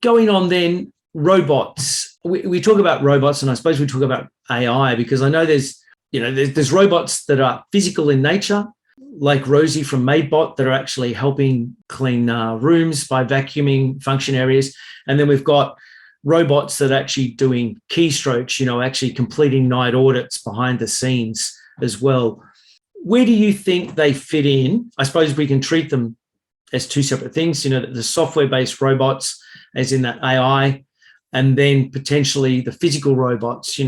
going on then, robots. We talk about robots, and I suppose we talk about AI because I know there's robots that are physical in nature, like Rosie from Maybot, that are actually helping clean rooms by vacuuming function areas. And then we've got robots that are actually doing keystrokes, actually completing night audits behind the scenes as well. Where do you think they fit in? I suppose we can treat them as two separate things, the software-based robots, as in that AI, and then potentially the physical robots,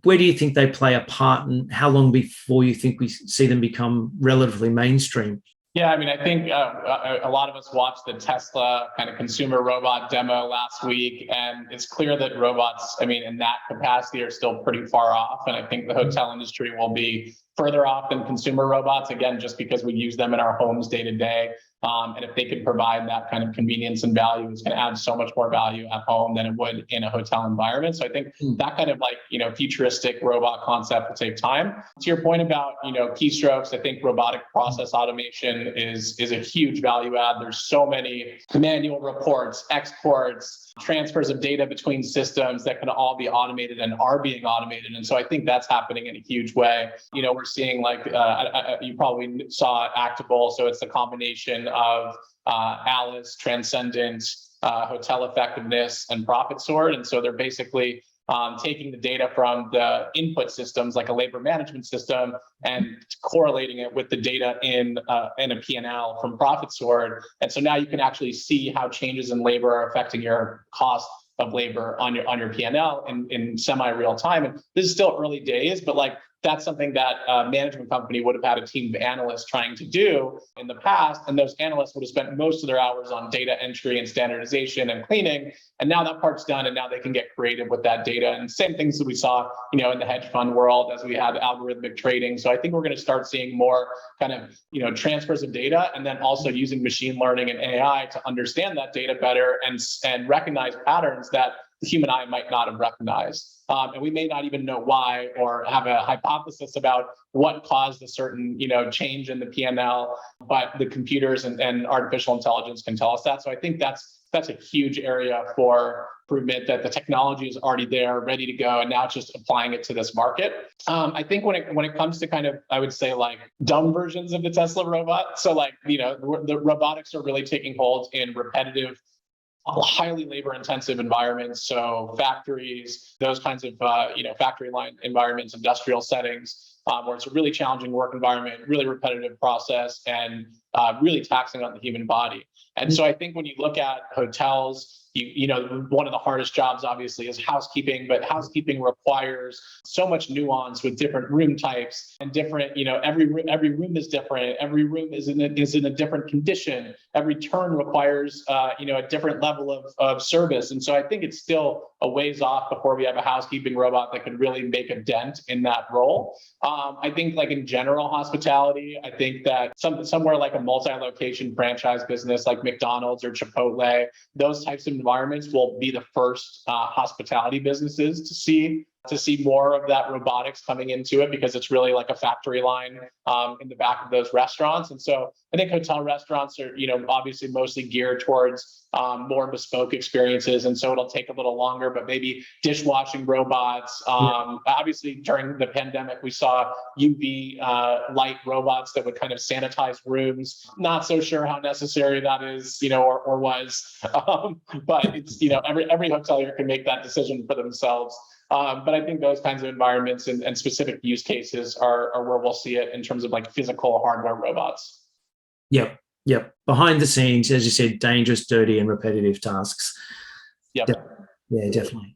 where do you think they play a part, and how long before you think we see them become relatively mainstream? Yeah, I think a lot of us watched the Tesla kind of consumer robot demo last week, and it's clear that robots, in that capacity are still pretty far off. And I think the hotel industry will be further off than consumer robots, again, just because we use them in our homes day to day. And if they could provide that kind of convenience and value, it's going to add so much more value at home than it would in a hotel environment. So I think that kind of futuristic robot concept will take time. To your point about, keystrokes, I think robotic process automation is a huge value add. There's so many manual reports, exports, transfers of data between systems that can all be automated and are being automated. And so I think that's happening in a huge way. We're seeing you probably saw Actable. So it's the combination of Alice, Transcendent, Hotel Effectiveness, and Profit Sword. And so they're basically taking the data from the input systems, like a labor management system, and correlating it with the data in a P&L from Profit Sword. And so now you can actually see how changes in labor are affecting your cost of labor on your P&L in semi-real time. And this is still early days, but that's something that a management company would have had a team of analysts trying to do in the past. And those analysts would have spent most of their hours on data entry and standardization and cleaning. And now that part's done, and now they can get creative with that data. And same things that we saw, in the hedge fund world as we had algorithmic trading. So I think we're going to start seeing more kind of, transfers of data, and then also using machine learning and AI to understand that data better and recognize patterns that the human eye might not have recognized. And we may not even know why, or have a hypothesis about what caused a certain, change in the P&L, but the computers and artificial intelligence can tell us that. So I think that's a huge area for improvement, that the technology is already there, ready to go, and now it's just applying it to this market. I think when it comes to kind of, I would say, dumb versions of the Tesla robot, so the robotics are really taking hold in repetitive, highly labor-intensive environments, so factories, those kinds of factory line environments, industrial settings, where it's a really challenging work environment, really repetitive process, and really taxing on the human body. And so I think when you look at hotels, one of the hardest jobs obviously is housekeeping, but housekeeping requires so much nuance with different room types and different, every room is different. Every room is in a different condition. Every turn requires, a different level of service. And so I think it's still a ways off before we have a housekeeping robot that could really make a dent in that role. I think in general hospitality, I think that somewhere like a multi-location franchise business like McDonald's or Chipotle, those types of environments will be the first hospitality businesses to see more of that robotics coming into it, because it's really like a factory line in the back of those restaurants. And so I think hotel restaurants are, obviously mostly geared towards more bespoke experiences. And so it'll take a little longer, but maybe dishwashing robots. Obviously during the pandemic, we saw UV light robots that would kind of sanitize rooms. Not so sure how necessary that is, or was, but it's, every hotelier can make that decision for themselves. But I think those kinds of environments and specific use cases are where we'll see it in terms of physical hardware robots. Yep. Behind the scenes, as you said, dangerous, dirty, and repetitive tasks. Yep. Yeah, definitely.